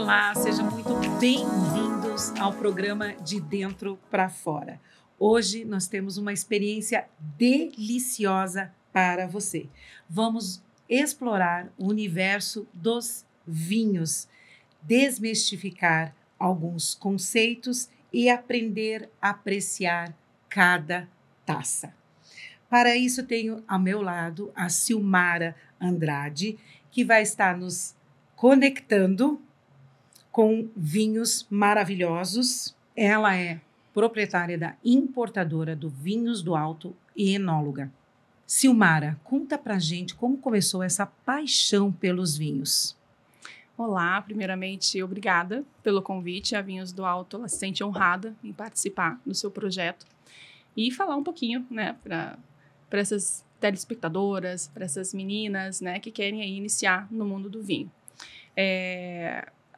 Olá, sejam muito bem-vindos ao programa De Dentro para Fora. Hoje nós temos uma experiência deliciosa para você. Vamos explorar o universo dos vinhos, desmistificar alguns conceitos e aprender a apreciar cada taça. Para isso, tenho ao meu lado a Silmara Andrade, que vai estar nos conectando com vinhos maravilhosos. Ela é proprietária da importadora do Vinhos do Alto e enóloga. Silmara, conta pra gente como começou essa paixão pelos vinhos. Olá, primeiramente, obrigada pelo convite. A Vinhos do Alto, ela se sente honrada em participar do seu projeto e falar um pouquinho, né, para essas telespectadoras, para essas meninas, né, que querem aí iniciar no mundo do vinho.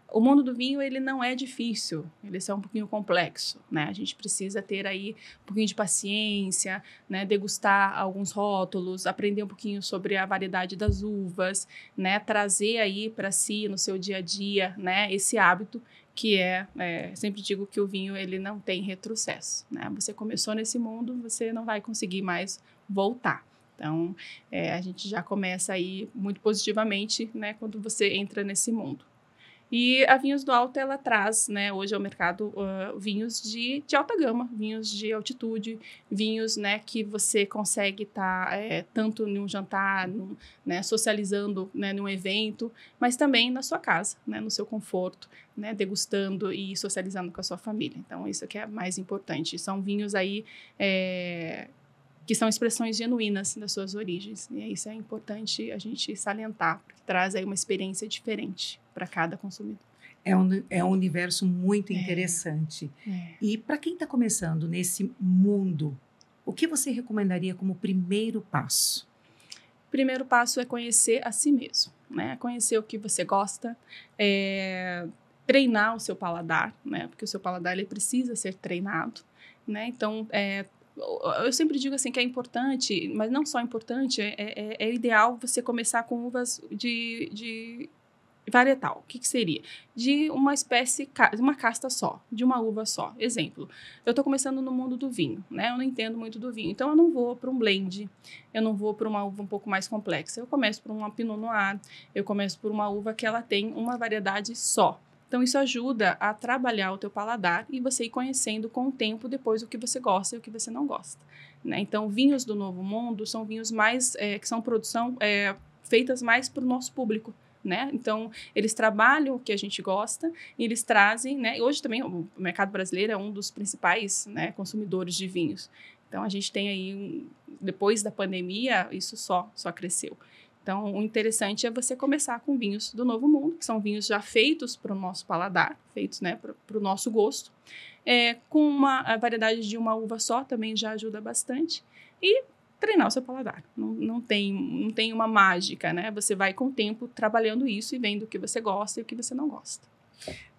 O mundo do vinho, ele não é difícil, ele é só um pouquinho complexo, né? A gente precisa ter aí um pouquinho de paciência, né? Degustar alguns rótulos, aprender um pouquinho sobre a variedade das uvas, né? Trazer aí para si, no seu dia a dia, né? Esse hábito que sempre digo que o vinho, ele não tem retrocesso, né? Você começou nesse mundo, você não vai conseguir mais voltar. Então, a gente já começa aí muito positivamente, né? Quando você entra nesse mundo. E a Vinhos do Alto, ela traz, né, hoje ao mercado vinhos de alta gama, vinhos de altitude, vinhos, né, que você consegue estar tanto num jantar, né, socializando, né, num evento, mas também na sua casa, né, no seu conforto, né, degustando e socializando com a sua família. Então, isso que é mais importante. São vinhos aí que são expressões genuínas das suas origens. E isso é importante a gente salientar, porque traz aí uma experiência diferente para cada consumidor. É um universo muito interessante. E para quem está começando nesse mundo, o que você recomendaria como primeiro passo? O primeiro passo é conhecer a si mesmo, né? Conhecer o que você gosta, treinar o seu paladar, né? Porque o seu paladar, ele precisa ser treinado, né? Então, eu sempre digo assim que é importante, mas não só importante, é ideal você começar com uvas de varietal. O que seria? De uma espécie, de uma casta só, de uma uva só. Exemplo, eu estou começando no mundo do vinho, né? Eu não entendo muito do vinho, então eu não vou para um blend, eu não vou para uma uva um pouco mais complexa. Eu começo por uma Pinot Noir, eu começo por uma uva que ela tem uma variedade só. Então, isso ajuda a trabalhar o teu paladar e você ir conhecendo com o tempo depois o que você gosta e o que você não gosta, né? Então, vinhos do Novo Mundo são vinhos mais, que são produção feitas mais para o nosso público, né? Então, eles trabalham o que a gente gosta e eles trazem, né? Hoje também o mercado brasileiro é um dos principais, né, consumidores de vinhos. Então, a gente tem aí, depois da pandemia, isso só cresceu. Então, o interessante é você começar com vinhos do Novo Mundo, que são vinhos já feitos para o nosso paladar, feitos, né, para o nosso gosto. Com a variedade de uma uva só também já ajuda bastante. E treinar o seu paladar. Não tem uma mágica, né? Você vai com o tempo trabalhando isso e vendo o que você gosta e o que você não gosta.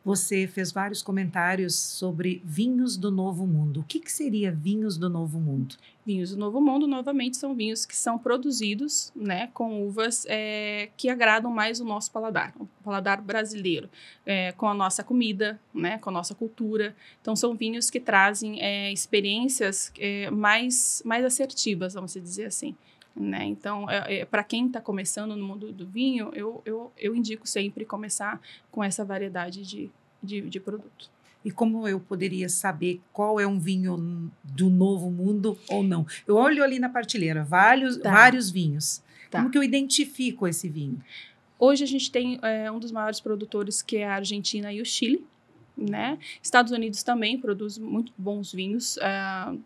Você fez vários comentários sobre vinhos do Novo Mundo. O que seria vinhos do Novo Mundo? Vinhos do Novo Mundo, novamente, são vinhos que são produzidos, né, com uvas que agradam mais o nosso paladar, o paladar brasileiro, com a nossa comida, né, com a nossa cultura. Então, são vinhos que trazem experiências mais assertivas, vamos dizer assim. Né? Então, para quem está começando no mundo do vinho, eu indico sempre começar com essa variedade de produto. E como eu poderia saber qual é um vinho do Novo Mundo ou não? Eu olho ali na prateleira, vários vinhos. Tá. Como que eu identifico esse vinho? Hoje a gente tem um dos maiores produtores, que é a Argentina e o Chile, né? Estados Unidos também produz muito bons vinhos,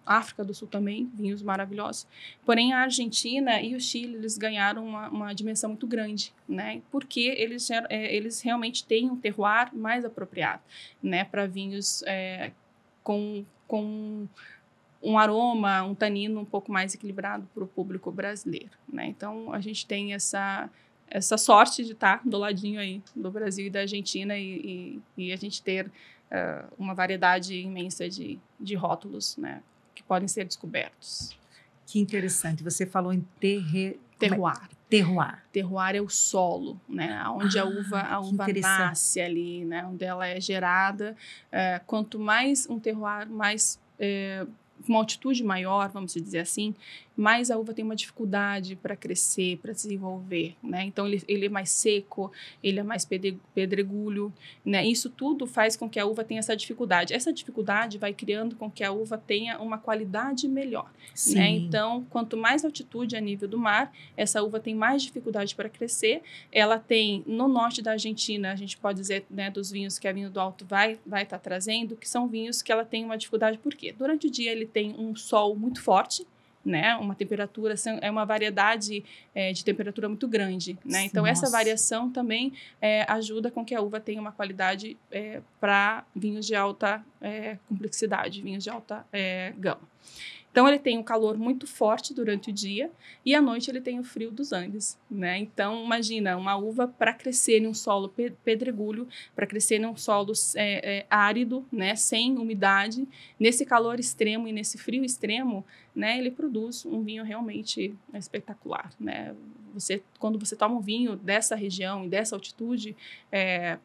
África do Sul também, vinhos maravilhosos. Porém, a Argentina e o Chile, eles ganharam uma dimensão muito grande, né? Porque eles realmente têm um terroir mais apropriado, né? Para vinhos com um aroma, um tanino um pouco mais equilibrado para o público brasileiro, né? Então, a gente tem essa sorte de estar do ladinho aí do Brasil e da Argentina e a gente ter uma variedade imensa de rótulos, né, que podem ser descobertos. Que interessante. Você falou em terroir. Terroir. Terroir é o solo, né? Onde a uva nasce ali, né? Onde ela é gerada. Quanto mais um terroir, mais uma altitude maior, vamos dizer assim, mais a uva tem uma dificuldade para crescer, para desenvolver, né? Então, ele é mais seco, ele é mais pedregulho, né? Isso tudo faz com que a uva tenha essa dificuldade. Essa dificuldade vai criando com que a uva tenha uma qualidade melhor, né? Então, quanto mais altitude a nível do mar, essa uva tem mais dificuldade para crescer. Ela tem, no norte da Argentina, a gente pode dizer, né, dos vinhos que a Vinho do Alto vai estar trazendo, que são vinhos que ela tem uma dificuldade. Por quê? Durante o dia ele tem um sol muito forte, né? Uma temperatura, é uma variedade de temperatura muito grande, né? Então, essa variação também ajuda com que a uva tenha uma qualidade para vinhos de alta complexidade, vinhos de alta gama. Então, ele tem um calor muito forte durante o dia e à noite ele tem o frio dos Andes, né? Então, imagina, uma uva para crescer em um solo pedregulho, para crescer em um solo árido, né? Sem umidade, nesse calor extremo e nesse frio extremo, né? Ele produz um vinho realmente espetacular, né? Quando você toma um vinho dessa região e dessa altitude,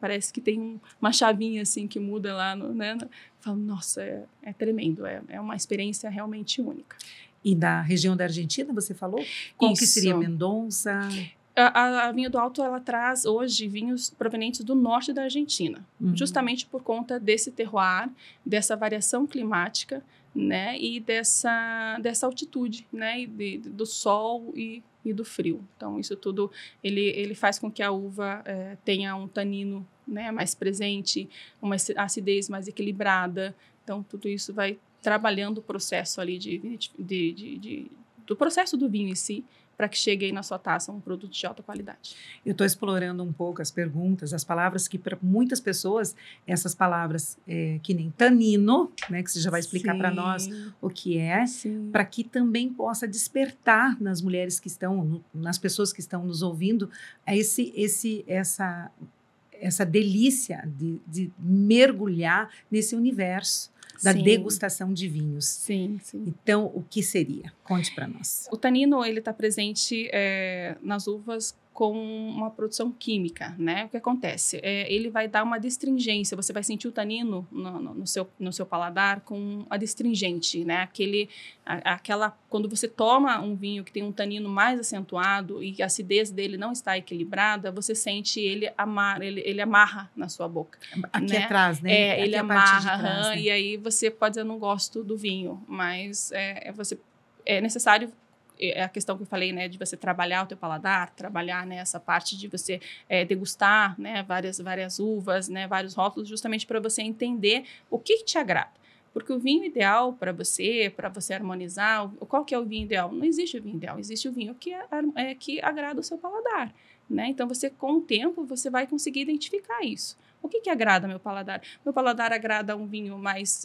parece que tem uma chavinha assim que muda lá, né? Falo, nossa, é tremendo, é uma experiência realmente única. E da região da Argentina, você falou? Qual que seria Mendonça? A Vinho do Alto, ela traz hoje vinhos provenientes do norte da Argentina, justamente por conta desse terroir, dessa variação climática, né, e dessa altitude, né, e do sol e do frio. Então, isso tudo, ele faz com que a uva tenha um tanino, né, mais presente, uma acidez mais equilibrada. Então, tudo isso vai trabalhando o processo ali do processo do vinho em si, para que chegue aí na sua taça um produto de alta qualidade. Eu estou explorando um pouco as perguntas, as palavras que para muitas pessoas, essas palavras que nem tanino, né, que você já vai explicar para nós o que é, para que também possa despertar nas mulheres que estão, nas pessoas que estão nos ouvindo, essa delícia de mergulhar nesse universo da degustação de vinhos. Sim. Então, o que seria? Conte para nós. O tanino, ele está presente nas uvas com uma produção química, né? O que acontece? Ele vai dar uma destringência, você vai sentir o tanino no seu paladar com a destringente, né? Quando você toma um vinho que tem um tanino mais acentuado e a acidez dele não está equilibrada, você sente ele amarra na sua boca. Aqui né? atrás, né? Ele aqui amarra, trás, né? E aí você pode dizer, eu não gosto do vinho, mas é necessário a questão que eu falei, né, de você trabalhar o teu paladar, trabalhar nessa parte de você degustar, né, várias uvas, né, vários rótulos, justamente para você entender o que te agrada. Porque o vinho ideal para você harmonizar, qual que é o vinho ideal? Não existe o vinho ideal, existe o vinho que agrada o seu paladar, né? Então, com o tempo, você vai conseguir identificar isso. O que agrada meu paladar? Meu paladar agrada um vinho mais...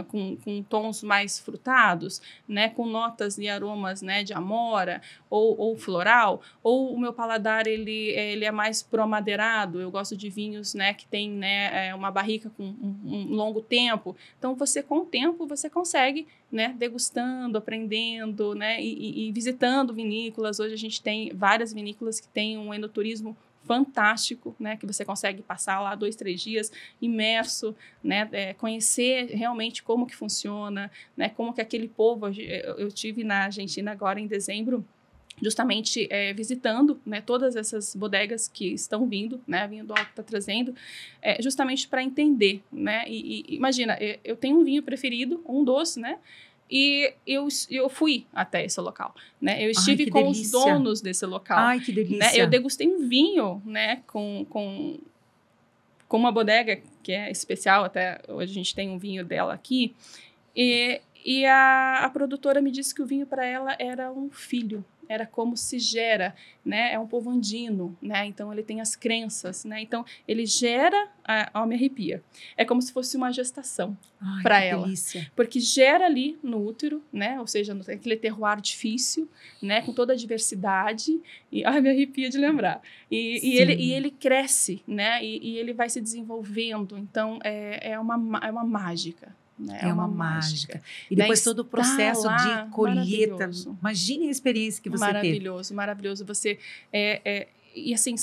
com tons mais frutados, né, com notas e aromas, né, de amora ou floral, ou o meu paladar ele é mais pro-amadeirado, eu gosto de vinhos, né, que tem, né, uma barrica com um longo tempo. Então, com o tempo, você consegue, né, degustando, aprendendo, né, e visitando vinícolas. Hoje a gente tem várias vinícolas que têm um enoturismo fantástico, né, que você consegue passar lá 2-3 dias imerso, né, conhecer realmente como que funciona, né, como que aquele povo... Eu tive na Argentina agora em dezembro, justamente visitando, né, todas essas bodegas que estão vindo, né, a Vinho do Alto está trazendo, justamente para entender, né, e imagina, eu tenho um vinho preferido, um doce, né, e eu fui até esse local, né? Eu estive com os donos desse local. Ai, que delícia! Né? Eu degustei um vinho, né? Com uma bodega que é especial, até hoje a gente tem um vinho dela aqui. E a produtora me disse que o vinho para ela era um filho. Era como se gera, né? É um povo andino, né? Então, ele tem as crenças, né? Então, ele gera... me arrepia. É como se fosse uma gestação para ela. Delícia. Porque gera ali no útero, né? Ou seja, aquele terroir difícil, né? Com toda a diversidade. E me arrepia de lembrar. E ele cresce, né? E ele vai se desenvolvendo. Então, é uma mágica. né? É uma mágica. E depois todo o processo lá, de colheita. Imagine a experiência que você teve. Maravilhoso, maravilhoso. Você, e assim,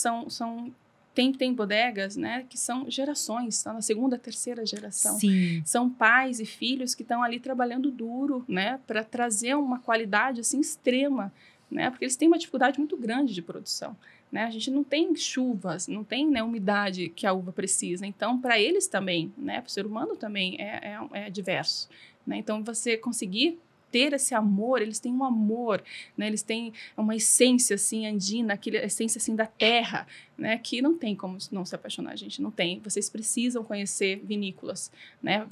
tem bodegas, né, que são gerações, estão na segunda, terceira geração. Sim. São pais e filhos que estão ali trabalhando duro, né, para trazer uma qualidade assim extrema, né, porque eles têm uma dificuldade muito grande de produção, né. A gente não tem chuvas, não tem, né, umidade que a uva precisa. Então, para eles também, né, para o ser humano também é diverso, né. Então, você conseguir ter esse amor, eles têm um amor, né? Eles têm uma essência assim andina, aquela essência assim da terra, né? Que não tem como não se apaixonar, gente, não tem. Vocês precisam conhecer vinícolas, né?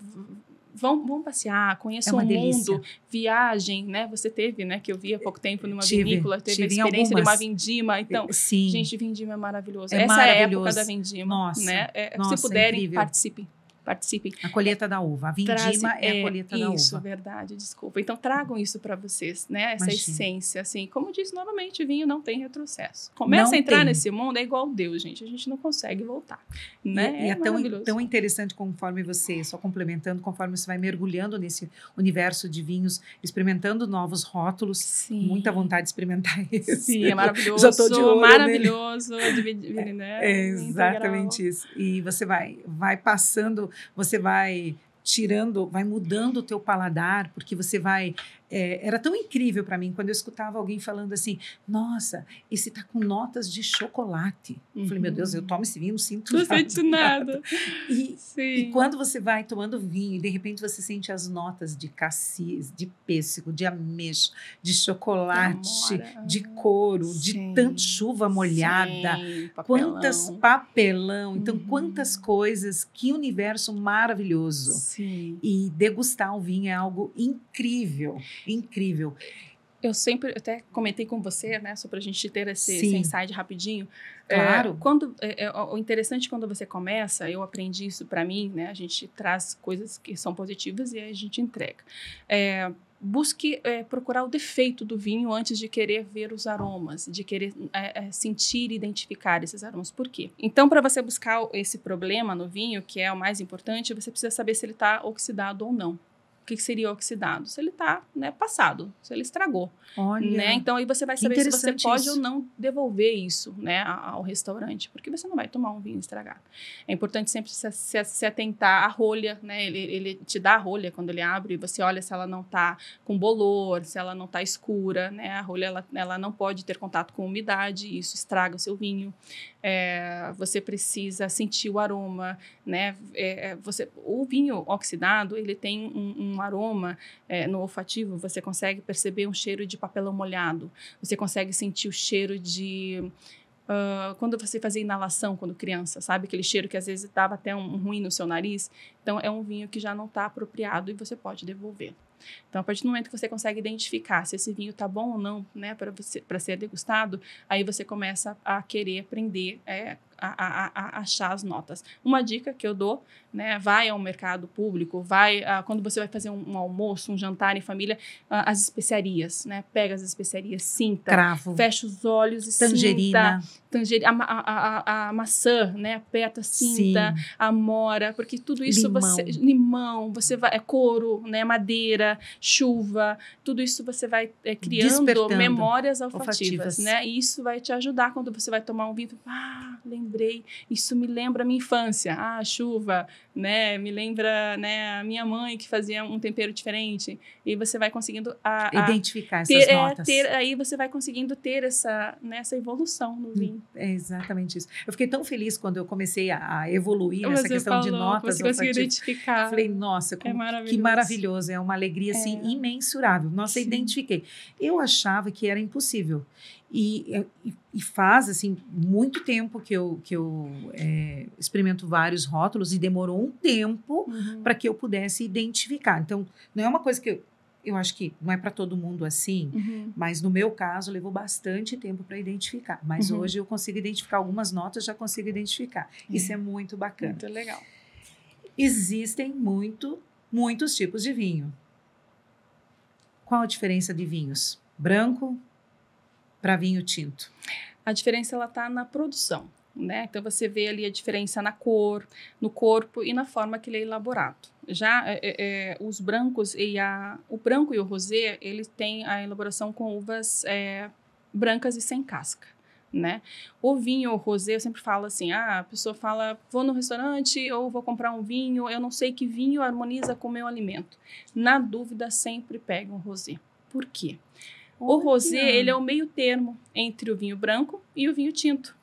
Vão passear, conheçam o mundo, viagem, né? Você teve, né? Que eu vi há pouco tempo numa vinícola, teve a experiência de uma vindima. Então, sim. Gente, vindima é maravilhoso. É Essa maravilhoso. É a época da vindima. Nossa, né? Nossa, se puderem, incrível. participem. A colheita da uva. A vindima é a colheita da uva. Isso, verdade, desculpa. Então, tragam isso para vocês, né? Essa essência, assim. Como eu disse novamente, vinho não tem retrocesso. Começa a entrar nesse mundo, é igual Deus, gente. A gente não consegue voltar, né? E é tão interessante conforme você, só complementando, conforme você vai mergulhando nesse universo de vinhos, experimentando novos rótulos. Sim. Muita vontade de experimentar esse. Sim, é maravilhoso. Já tô de olho maravilhoso. É exatamente isso. E você vai passando, você vai tirando, vai mudando o teu paladar, porque você vai... era tão incrível para mim quando eu escutava alguém falando assim, nossa, esse tá com notas de chocolate. Eu falei, meu Deus, eu tomo esse vinho, não sinto nada. Não sinto nada. E quando você vai tomando vinho e de repente você sente as notas de cassis, de pêssego, de ameixa, de chocolate, de couro, de tanta chuva molhada, quantas papelão, então quantas coisas, que universo maravilhoso. Sim. E degustar o vinho é algo incrível, incrível. Eu sempre, até comentei com você, né, só para a gente ter esse insight rapidinho. Claro. O interessante quando você começa, eu aprendi isso para mim, né, a gente traz coisas que são positivas e aí a gente entrega. Busque procurar o defeito do vinho antes de querer ver os aromas, de querer sentir e identificar esses aromas. Por quê? Então, para você buscar esse problema no vinho, que é o mais importante, você precisa saber se ele está oxidado ou não. O que seria oxidado? Se ele está, né, passado, se ele estragou. Olha, né? Então, aí você vai saber se você pode ou não devolver isso, né, ao restaurante, porque você não vai tomar um vinho estragado. É importante sempre se atentar à rolha, né? Ele te dá a rolha quando ele abre, e você olha se ela não está com bolor, se ela não está escura, né? A rolha ela não pode ter contato com umidade, e isso estraga o seu vinho. Você precisa sentir o aroma, né? O vinho oxidado, ele tem um aroma no olfativo, você consegue perceber um cheiro de papelão molhado, você consegue sentir o cheiro de... quando você fazia inalação quando criança, sabe? Aquele cheiro que às vezes dava até um ruim no seu nariz. Então, é um vinho que já não está apropriado e você pode devolver. Então, a partir do momento que você consegue identificar se esse vinho está bom ou não, né, para ser degustado, aí você começa a querer aprender a achar as notas. Uma dica que eu dou, né, vai ao mercado público, quando você vai fazer um almoço, um jantar em família, as especiarias, né, pega as especiarias, sinta, cravo, fecha os olhos e tangerina, a maçã, né, aperta, sinta, amora, porque tudo isso limão, você vai, couro, né, madeira, chuva, tudo isso você vai criando memórias olfativas, né, e isso vai te ajudar quando você vai tomar um vinho, lembrei, isso me lembra a minha infância, a chuva, né, me lembra, né, a minha mãe que fazia um tempero diferente, e você vai conseguindo identificar essas notas. Aí você vai conseguindo ter essa evolução no vinho. É exatamente isso. Eu fiquei tão feliz quando eu comecei a evoluir nessa questão de notas. Você conseguiu identificar. Falei, nossa, que maravilhoso. É uma alegria assim, imensurável. Nossa, identifiquei. Eu achava que era impossível. E faz assim muito tempo que eu experimento vários rótulos e demorou um tempo para que eu pudesse identificar. Então, não é uma coisa que eu acho que não é para todo mundo assim, mas no meu caso levou bastante tempo para identificar. Mas hoje eu consigo identificar algumas notas, já consigo identificar. Isso é muito bacana. Muito legal. Existem muitos tipos de vinho. Qual a diferença de vinhos? Branco para vinho tinto? A diferença ela está na produção. né? Então, você vê ali a diferença na cor, no corpo e na forma que ele é elaborado. Já os brancos o branco e o rosé, eles têm a elaboração com uvas brancas e sem casca, né? O vinho, o rosé, eu sempre falo assim, a pessoa fala, vou no restaurante ou vou comprar um vinho, eu não sei que vinho harmoniza com o meu alimento. Na dúvida, sempre pega um rosé. Por quê? O rosé, ele é o meio termo entre o vinho branco e o vinho tinto.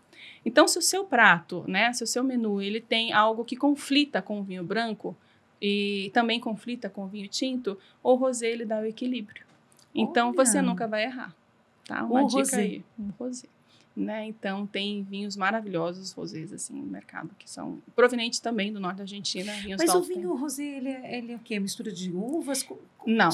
Então, se o seu prato, né, se o seu menu, ele tem algo que conflita com o vinho branco e também conflita com o vinho tinto, o rosé, ele dá o equilíbrio. Então, você nunca vai errar, tá? Uma dica aí, um rosé. Né? Então, tem vinhos maravilhosos, rosés, assim, no mercado, que são provenientes também do norte da Argentina. Mas o vinho rosé, ele é o quê? Mistura de uvas? Não,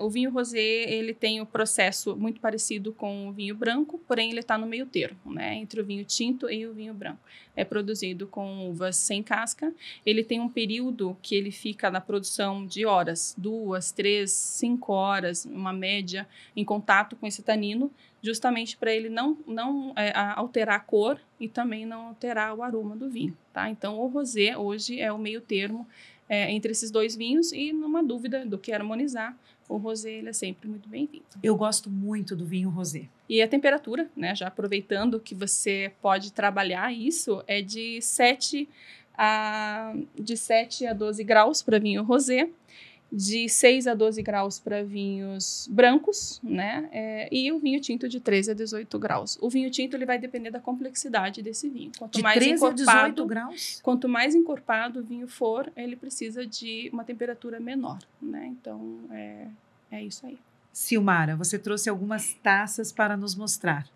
o vinho rosé, ele tem um processo muito parecido com o vinho branco, porém ele está no meio termo, né? Entre o vinho tinto e o vinho branco. É produzido com uvas sem casca. Ele tem um período que ele fica na produção de horas, 2, 3, 5 horas, uma média, em contato com esse tanino, justamente para ele não alterar a cor e também não alterar o aroma do vinho, tá? Então, o rosé hoje é o meio termo entre esses dois vinhos e, numa dúvida do que harmonizar, o rosé ele é sempre muito bem-vindo. Eu gosto muito do vinho rosé. E a temperatura, né, já aproveitando que você pode trabalhar isso, é de 7 a 12 graus para vinho rosé, de 6 a 12 graus para vinhos brancos, né? E o vinho tinto de 13 a 18 graus. O vinho tinto ele vai depender da complexidade desse vinho. Quanto mais 13 a 18 graus? Quanto mais encorpado o vinho for, ele precisa de uma temperatura menor, né? Então, é isso aí. Silmara, você trouxe algumas taças para nos mostrar.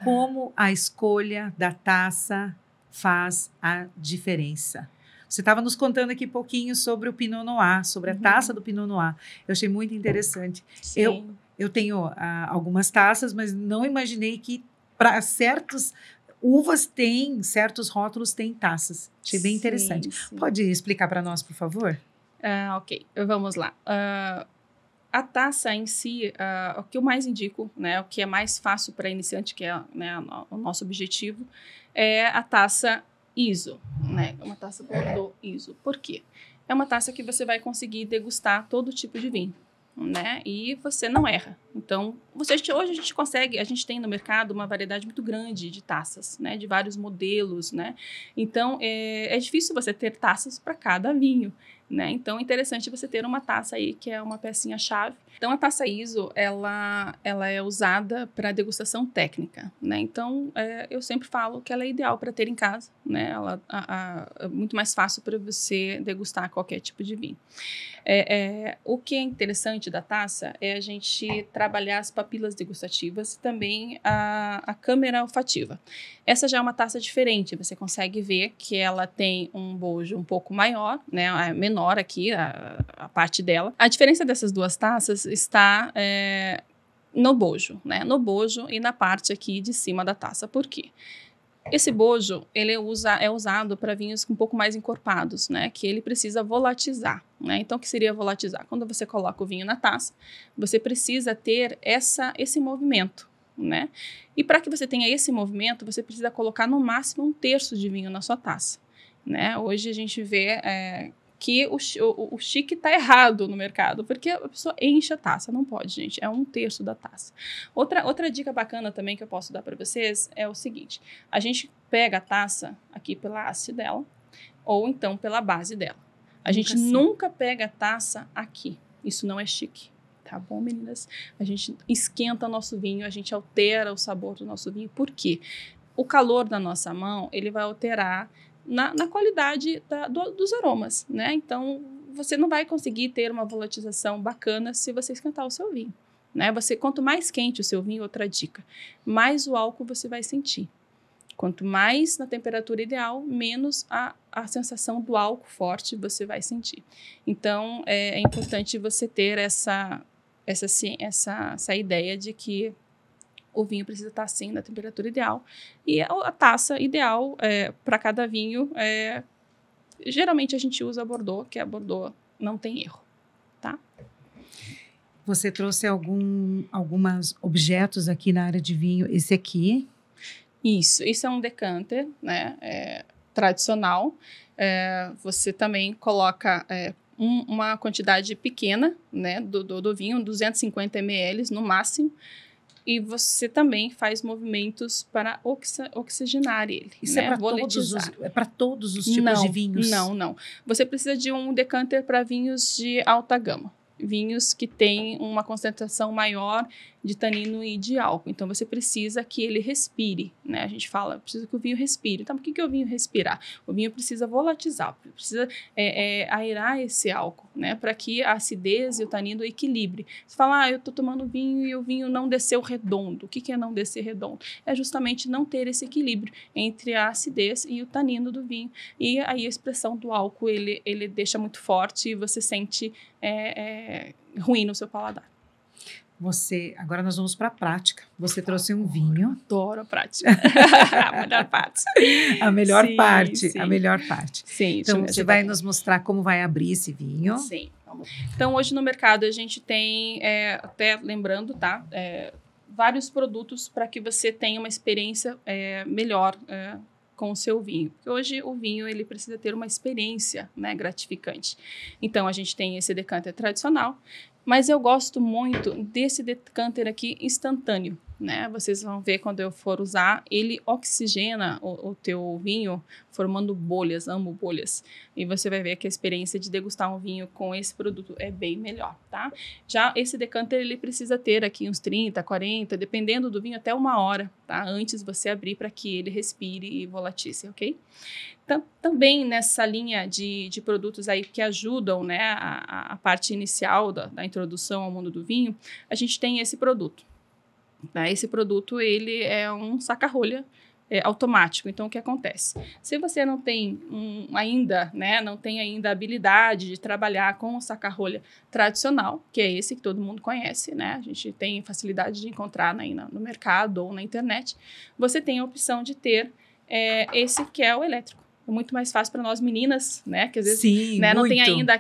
Como a escolha da taça faz a diferença. Você estava nos contando aqui pouquinho sobre o Pinot Noir, sobre a taça do Pinot Noir. Eu achei muito interessante. Eu tenho algumas taças, mas não imaginei que para certas uvas certos rótulos têm taças. Achei bem interessante. Sim. Pode explicar para nós, por favor? Ok, vamos lá. A taça em si, o que eu mais indico, né, o que é mais fácil para iniciante, que é, né, o nosso objetivo, é a taça ISO, né? Uma taça Bordeaux ISO. Por quê? É uma taça que você vai conseguir degustar todo tipo de vinho, né? E você não erra. Então, hoje a gente tem no mercado uma variedade muito grande de taças, né? De vários modelos, né? Então, é difícil você ter taças para cada vinho, né? Então, é interessante você ter uma taça aí que é uma pecinha-chave. Então, a taça ISO, ela é usada para degustação técnica, né? Então, eu sempre falo que ela é ideal para ter em casa, né? Ela é muito mais fácil para você degustar qualquer tipo de vinho. O que é interessante da taça é a gente trabalhar as papilas degustativas e também a câmera olfativa. Essa já é uma taça diferente, você consegue ver que ela tem um bojo um pouco maior, né? Menor aqui, a parte dela. A diferença dessas duas taças está no bojo, né? No bojo e na parte aqui de cima da taça. Por quê? Esse bojo, ele é usado para vinhos um pouco mais encorpados, né? Que ele precisa volatizar, né? Então, o que seria volatizar? Quando você coloca o vinho na taça, você precisa ter esse movimento, né? E para que você tenha esse movimento, você precisa colocar no máximo 1/3 de vinho na sua taça, né? Hoje a gente vê que o chique está errado no mercado, porque a pessoa enche a taça. Não pode, gente. É 1/3 da taça. Outra dica bacana também que eu posso dar para vocês é o seguinte. A gente pega a taça aqui pela haste dela ou então pela base dela. A gente nunca pega a taça aqui. Isso não é chique. Tá bom, meninas? A gente esquenta nosso vinho, a gente altera o sabor do nosso vinho. Por quê? O calor da nossa mão, ele vai alterar na qualidade dos aromas, né? Então, você não vai conseguir ter uma volatilização bacana se você esquentar o seu vinho, né? Quanto mais quente o seu vinho, outra dica, mais o álcool você vai sentir. Quanto mais na temperatura ideal, menos a sensação do álcool forte você vai sentir. Então, é importante você ter essa ideia de que o vinho precisa estar assim na temperatura ideal. E a taça ideal para cada vinho, geralmente a gente usa a Bordeaux, que a Bordeaux não tem erro, tá? Você trouxe alguns objetos aqui na área de vinho. Esse aqui? Isso é um decanter, né, tradicional. Você também coloca uma quantidade pequena, né, do vinho, 250 ml no máximo, e você também faz movimentos para oxigenar ele. Isso né? É para todos os tipos de vinhos? Não. Você precisa de um decanter para vinhos de alta gama. Vinhos que têm uma concentração maior de tanino e de álcool. Então, você precisa que ele respire, né? A gente fala, precisa que o vinho respire. Então, por que o vinho respirar? O vinho precisa volatilizar, precisa aerar esse álcool, né? Para que a acidez e o tanino equilibre. Você fala, eu estou tomando vinho e o vinho não desceu redondo. O que é não descer redondo? É justamente não ter esse equilíbrio entre a acidez e o tanino do vinho. E aí a expressão do álcool, ele deixa muito forte e você sente ruim no seu paladar. Agora nós vamos para a prática. Você trouxe um vinho. Adoro a prática. A melhor parte. A melhor Sim, parte. sim. A melhor parte. Sim, então, você vai nos mostrar como vai abrir esse vinho. Sim. Então, hoje no mercado a gente tem, até lembrando, tá? Vários produtos para que você tenha uma experiência melhor com o seu vinho. Porque hoje o vinho ele precisa ter uma experiência, né, gratificante. Então, a gente tem esse decanter tradicional, mas eu gosto muito desse decanter aqui instantâneo, né? Vocês vão ver quando eu for usar, ele oxigena o teu vinho, formando bolhas, amo bolhas. E você vai ver que a experiência de degustar um vinho com esse produto é bem melhor, tá? Já esse decanter, ele precisa ter aqui uns 30, 40, dependendo do vinho, até 1 hora, tá? Antes você abrir para que ele respire e volatize, ok? Também nessa linha de produtos aí que ajudam, né, a parte inicial da introdução ao mundo do vinho, a gente tem esse produto. Né? Esse produto, ele é um saca-rolha automático. Então, o que acontece? Se você não tem ainda a habilidade de trabalhar com o saca-rolha tradicional, que é esse que todo mundo conhece, né? A gente tem facilidade de encontrar aí no mercado ou na internet, você tem a opção de ter esse que é o elétrico. É muito mais fácil para nós meninas, né? Que às vezes Sim, não tem ainda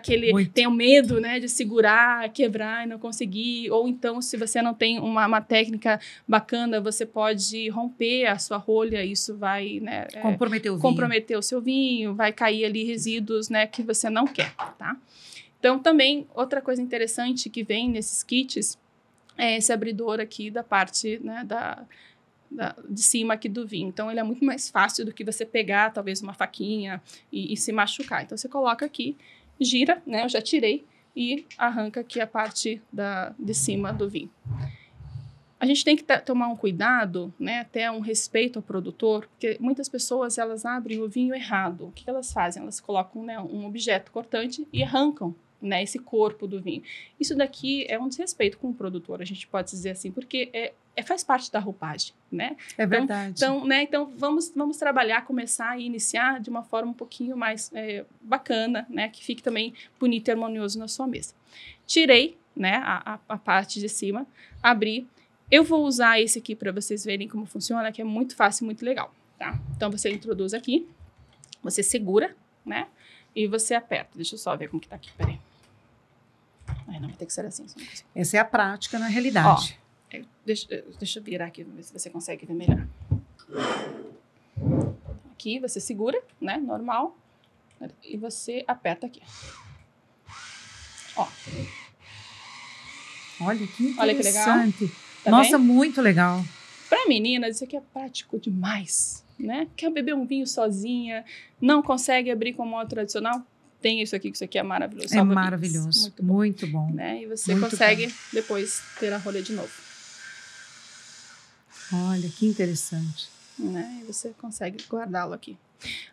tem o medo, né, de segurar, quebrar e não conseguir. Ou então, se você não tem uma técnica bacana, você pode romper a sua rolha. Isso vai, né, comprometer o seu vinho, vai cair ali resíduos, né, que você não quer, tá? Então, também, outra coisa interessante que vem nesses kits é esse abridor aqui da parte, né, de cima aqui do vinho. Então, ele é muito mais fácil do que você pegar, talvez, uma faquinha e se machucar. Então, você coloca aqui, gira, né? Eu já tirei e arranca aqui a parte de cima do vinho. A gente tem que tomar um cuidado, né? Até um respeito ao produtor, porque muitas pessoas, elas abrem o vinho errado. O que elas fazem? Elas colocam, né, um objeto cortante e arrancam, né, esse corpo do vinho. Isso daqui é um desrespeito com o produtor, a gente pode dizer assim, porque faz parte da roupagem, né? É verdade. Então vamos trabalhar, começar e iniciar de uma forma um pouquinho mais bacana, né? Que fique também bonito e harmonioso na sua mesa. Tirei, né, a parte de cima, abri. Eu vou usar esse aqui para vocês verem como funciona, que é muito fácil e muito legal, tá? Então, você introduz aqui, você segura, né? E você aperta. Deixa eu só ver como que tá aqui, peraí. Não, vai ter que ser assim. Essa é a prática na realidade. Ó, deixa eu virar aqui, ver se você consegue ver melhor. Aqui você segura, né, normal, e você aperta aqui. Ó. Olha que interessante. Olha que legal. Tá Nossa, bem? muito legal. Para meninas, isso aqui é prático demais, né? Quer beber um vinho sozinha, não consegue abrir com o modo tradicional? Tem isso aqui, que isso aqui é maravilhoso. É maravilhoso, muito bom. Né? E você consegue depois ter a rolha de novo. Olha, que interessante. Né? E você consegue guardá-lo aqui.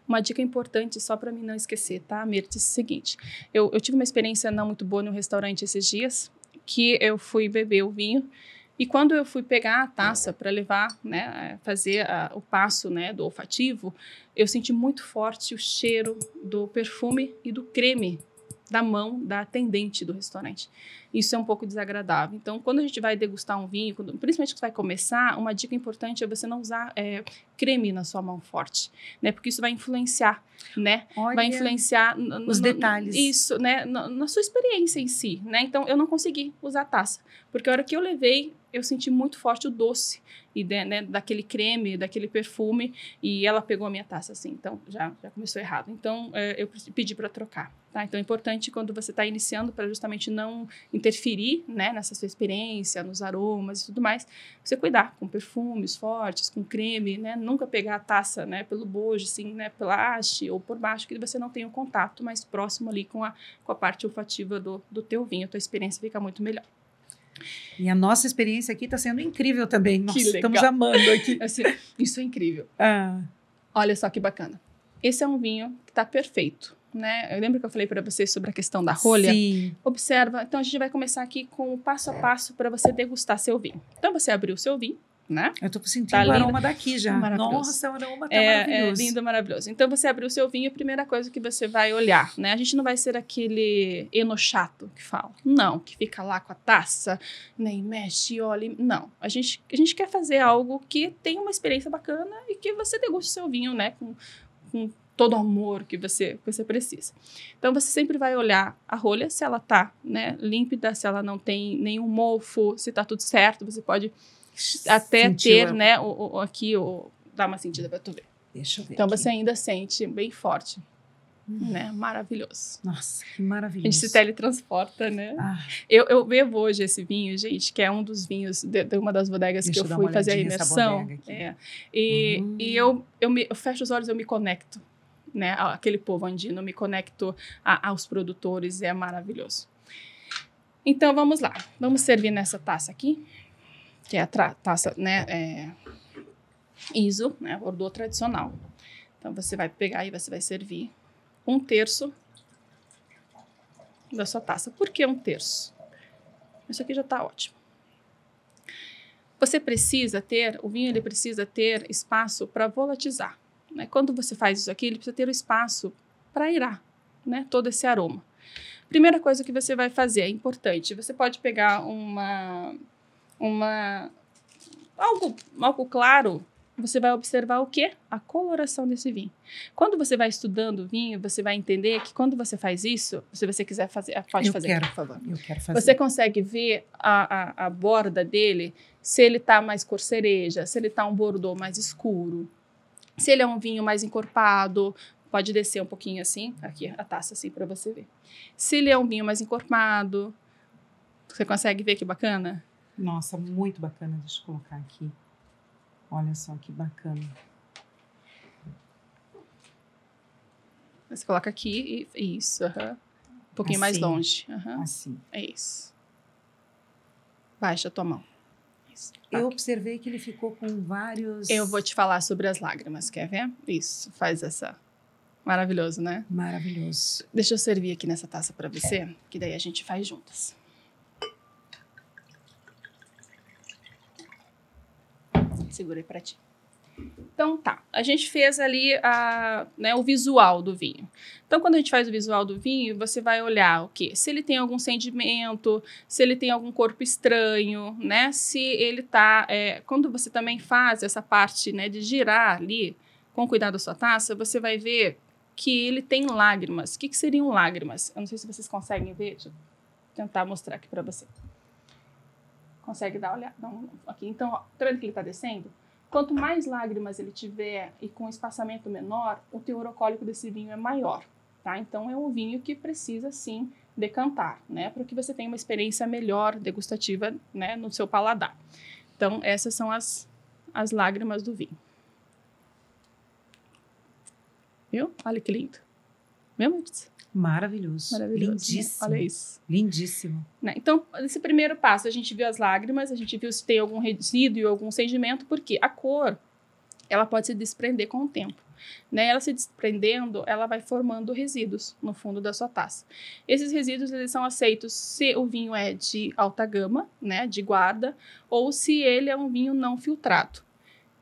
Uma dica importante, só para mim não esquecer, tá, Mirtes? É o seguinte, eu tive uma experiência não muito boa no restaurante esses dias, que eu fui beber o vinho, e quando eu fui pegar a taça para levar, né, fazer o passo, né, do olfativo, eu senti muito forte o cheiro do perfume e do creme da mão da atendente do restaurante. Isso é um pouco desagradável. Então, quando a gente vai degustar um vinho, principalmente que você vai começar, uma dica importante é você não usar creme na sua mão forte, né? Porque isso vai influenciar, né? Olha, vai influenciar os detalhes. Isso, né? Na sua experiência em si, né? Então, eu não consegui usar a taça, porque a hora que eu levei eu senti muito forte o doce e né, daquele creme, daquele perfume, e ela pegou a minha taça assim, então já começou errado. Então, eu pedi para trocar, tá? Então, é importante quando você está iniciando, para justamente não interferir, né, nessa sua experiência, nos aromas e tudo mais, você cuidar com perfumes fortes, com creme, né? Nunca pegar a taça, né, pelo bojo, assim, né, pela haste ou por baixo, que você não tenha um contato mais próximo ali com a parte olfativa do teu vinho. A tua experiência fica muito melhor. E a nossa experiência aqui está sendo incrível também. Nossa, que legal. Estamos amando aqui. Assim, isso é incrível. Ah. Olha só que bacana. Esse é um vinho que está perfeito, né? Eu lembro que eu falei para vocês sobre a questão da rolha. Sim. Observa. Então, a gente vai começar aqui com o passo a passo para você degustar seu vinho. Então, você abriu o seu vinho, né? Eu tô sentindo o aroma daqui já. Nossa, o aroma tá maravilhoso. É lindo, maravilhoso. Então, você abriu o seu vinho, a primeira coisa que você vai olhar, né? A gente não vai ser aquele enochato que fala. Não, que fica lá com a taça, né? E mexe, olha. Não. A gente quer fazer algo que tenha uma experiência bacana e que você deguste o seu vinho, né? Com todo o amor que você precisa. Então, você sempre vai olhar a rolha, se ela tá, né, límpida, se ela não tem nenhum mofo, se tá tudo certo. Você pode até ter, né, aqui, dá uma sentida para tu ver. Deixa eu ver. Então, aqui. você ainda sente bem forte, né? Maravilhoso. Nossa, que maravilhoso. A gente se teletransporta, né? Ah. Eu bebo hoje esse vinho, gente, que é um dos vinhos de uma das bodegas que eu fui fazer a imersão. E eu fecho os olhos, eu me conecto, né? Aquele povo andino, eu me conecto aos produtores, é maravilhoso. Então, vamos lá. Vamos servir nessa taça aqui, que é a taça, né, ISO, né, Bordeaux tradicional. Então, você vai pegar e você vai servir 1/3 da sua taça. Por que 1/3? Isso aqui já está ótimo. Você precisa ter, o vinho ele precisa ter espaço para volatilizar, né? Quando você faz isso aqui, ele precisa ter o espaço para airar, né, todo esse aroma. Primeira coisa que você vai fazer, é importante, você pode pegar algo claro, você vai observar o quê? A coloração desse vinho. Quando você vai estudando o vinho, você vai entender que quando você faz isso, se você quiser fazer, pode fazer, por favor. Eu quero fazer. Você consegue ver a borda dele, se ele tá mais cor cereja, se ele tá um bordeaux mais escuro, se ele é um vinho mais encorpado, pode descer um pouquinho assim, aqui a taça assim para você ver. Se ele é um vinho mais encorpado, você consegue ver que bacana? Nossa, muito bacana. Deixa eu colocar aqui. Olha só que bacana. Você coloca aqui e isso. Um pouquinho mais longe. Assim. É isso. Baixa a tua mão. Isso. Eu observei que ele ficou com vários... Eu vou te falar sobre as lágrimas, quer ver? Isso, faz essa... Maravilhoso, né? Maravilhoso. Deixa eu servir aqui nessa taça para você, que daí a gente faz juntas. Segurei para ti. Então, tá. A gente fez ali né, o visual do vinho. Então, quando a gente faz o visual do vinho, você vai olhar o quê? Se ele tem algum sedimento, se ele tem algum corpo estranho, né? Se ele tá... quando você também faz essa parte, né, de girar ali, com cuidado da sua taça, você vai ver que ele tem lágrimas. O que seriam lágrimas? Eu não sei se vocês conseguem ver. Deixa eu tentar mostrar aqui para você. Consegue dar uma olhada? Não, aqui. Então, ó, tá vendo que ele está descendo? Quanto mais lágrimas ele tiver e com espaçamento menor, o teor alcoólico desse vinho é maior, tá? Então, é um vinho que precisa, sim, decantar, né? Para que você tenha uma experiência melhor, degustativa, né, no seu paladar. Então, essas são as lágrimas do vinho. Viu? Olha que lindo. Viu, Maritza? Maravilhoso. Maravilhoso. Lindíssimo. Né? Olha isso. Lindíssimo. Né? Então, nesse primeiro passo, a gente viu as lágrimas, a gente viu se tem algum resíduo, algum sedimento, porque a cor, ela pode se desprender com o tempo. Né? Ela se desprendendo, ela vai formando resíduos no fundo da sua taça. Esses resíduos, eles são aceitos se o vinho é de alta gama, né, de guarda, ou se ele é um vinho não filtrado.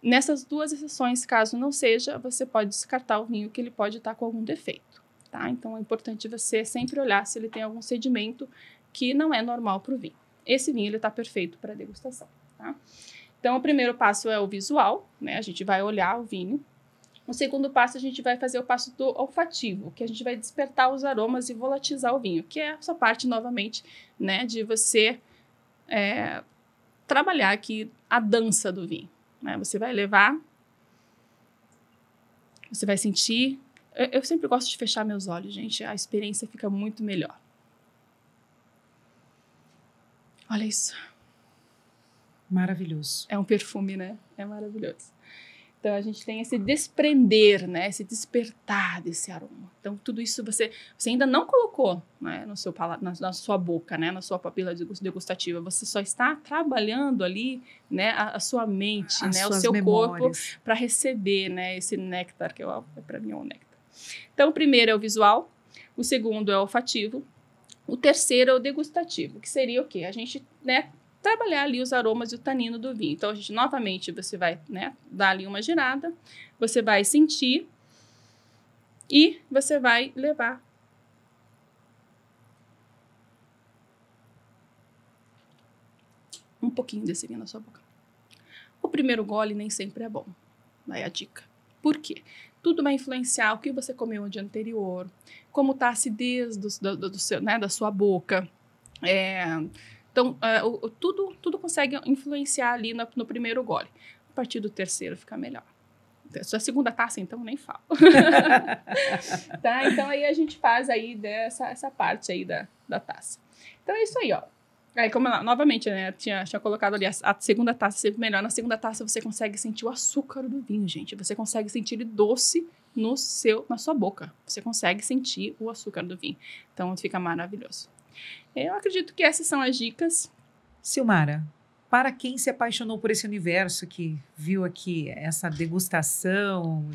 Nessas duas exceções, caso não seja, você pode descartar o vinho que ele pode estar com algum defeito, tá? Então, é importante você sempre olhar se ele tem algum sedimento que não é normal para o vinho. Esse vinho, ele está perfeito para degustação, tá? Então, o primeiro passo é o visual, né? A gente vai olhar o vinho. O segundo passo, a gente vai fazer o passo do olfativo, que a gente vai despertar os aromas e volatilizar o vinho, que é essa parte, novamente, né, de você trabalhar aqui a dança do vinho, né? Você vai levar, você vai sentir. Eu sempre gosto de fechar meus olhos, gente. A experiência fica muito melhor. Olha isso. Maravilhoso. É um perfume, né? É maravilhoso. Então, a gente tem esse desprender, né? Esse despertar desse aroma. Então, tudo isso você ainda não colocou, né? No seu na sua boca, né? Na sua papila degustativa. Você só está trabalhando ali, né? A sua mente, né? O seu memórias. Corpo para receber, né? Esse néctar, que para mim é um néctar. Então, o primeiro é o visual. O segundo é o olfativo. O terceiro é o degustativo, que seria o quê? A gente, né? Trabalhar ali os aromas e o tanino do vinho. Então, a gente, novamente, você vai, né, dar ali uma girada, você vai sentir e você vai levar. Um pouquinho desse vinho na sua boca. O primeiro gole nem sempre é bom, vai a dica. Por quê? Tudo vai influenciar o que você comeu no dia anterior, como está a acidez do seu, né, da sua boca, Então, tudo consegue influenciar ali no primeiro gole. A partir do terceiro fica melhor. A segunda taça, então, nem falo. Tá? Então, aí a gente faz aí essa parte aí da taça. Então, é isso aí, ó. Aí, como novamente, né, tinha colocado ali a segunda taça sempre melhor. Na segunda taça, você consegue sentir o açúcar do vinho, gente. Você consegue sentir ele doce na sua boca. Você consegue sentir o açúcar do vinho. Então, fica maravilhoso. Eu acredito que essas são as dicas. Silmara, para quem se apaixonou por esse universo, que viu aqui essa degustação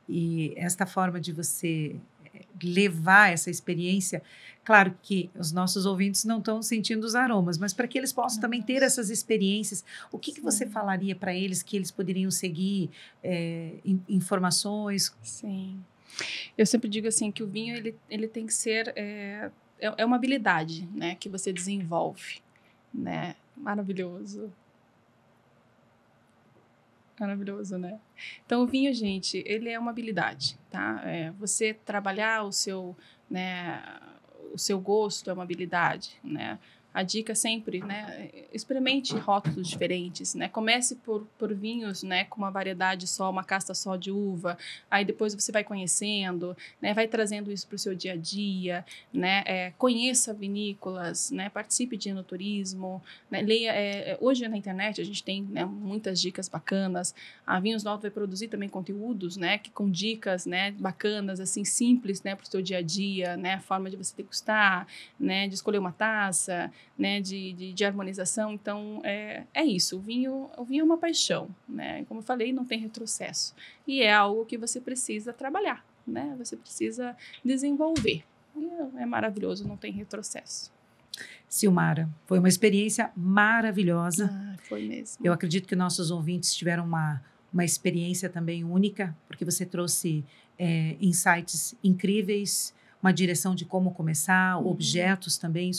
e esta forma de você levar essa experiência, claro que os nossos ouvintes não estão sentindo os aromas, mas para que eles possam também ter essas experiências, o que você falaria para eles que eles poderiam seguir informações? Sim. Eu sempre digo assim que o vinho ele tem que ser... É uma habilidade, né, que você desenvolve, né? Maravilhoso. Maravilhoso, né? Então, o vinho, gente, ele é uma habilidade, tá? Você trabalhar o seu gosto é uma habilidade, né? A dica sempre, né? Experimente rótulos diferentes, né? Comece por vinhos, né? Com uma variedade só, uma casta só de uva. Aí depois você vai conhecendo, né? Vai trazendo isso para o seu dia a dia, né? Conheça vinícolas, né? Participe de enoturismo, né? Leia. Hoje na internet a gente tem, né, muitas dicas bacanas. A Vinhos Novos vai produzir também conteúdos, né? Com dicas, né? Bacanas, assim, simples, né? Para o seu dia a dia, né? A forma de você degustar, né? De escolher uma taça, né, de harmonização. Então, é isso. O vinho é uma paixão, né? Como eu falei, não tem retrocesso. E é algo que você precisa trabalhar, né? Você precisa desenvolver. E é maravilhoso, não tem retrocesso. Silmara, foi uma experiência maravilhosa. Foi mesmo. Eu acredito que nossos ouvintes tiveram uma experiência também única, porque você trouxe insights incríveis, uma direção de como começar, objetos também.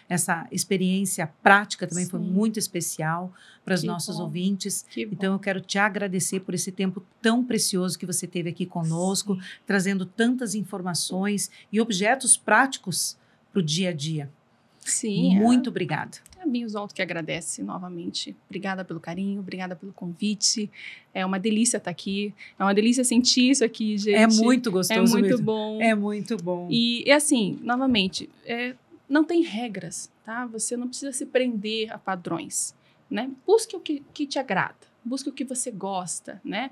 Essa experiência prática também foi muito especial para os nossos ouvintes. Então, eu quero te agradecer por esse tempo tão precioso que você teve aqui conosco, trazendo tantas informações e objetos práticos para o dia a dia. Sim. Muito obrigada. A Vinhos Alto que agradece novamente. Obrigada pelo carinho, obrigada pelo convite. É uma delícia estar aqui. É uma delícia sentir isso aqui, gente. É muito gostoso mesmo. É muito bom. É muito bom. E assim, novamente, não tem regras, tá? Você não precisa se prender a padrões, né? Busque o que te agrada. Busque o que você gosta, né?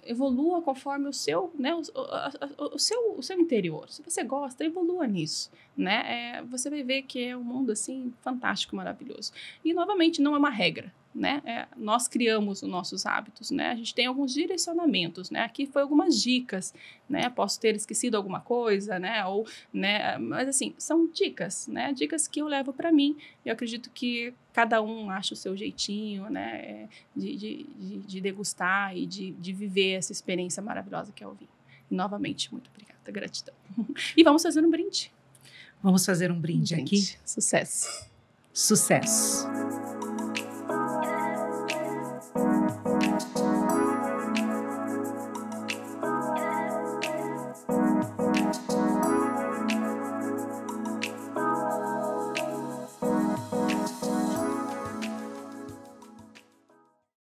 Evolua conforme o seu, né? O seu interior. Se você gosta, evolua nisso, né? Você vai ver que é um mundo, assim, fantástico, maravilhoso. E, novamente, não é uma regra, né? Nós criamos os nossos hábitos, né? A gente tem alguns direcionamentos, né? Aqui foi algumas dicas, né? Posso ter esquecido alguma coisa, né? Ou, né? Mas, assim, são dicas, né? Dicas que eu levo para mim. Eu acredito que cada um acha o seu jeitinho, né? De degustar e de viver essa experiência maravilhosa que é o vinho. E, novamente, muito obrigada, gratidão. E vamos fazer um brinde. Vamos fazer um brinde aqui. Sucesso. Sucesso.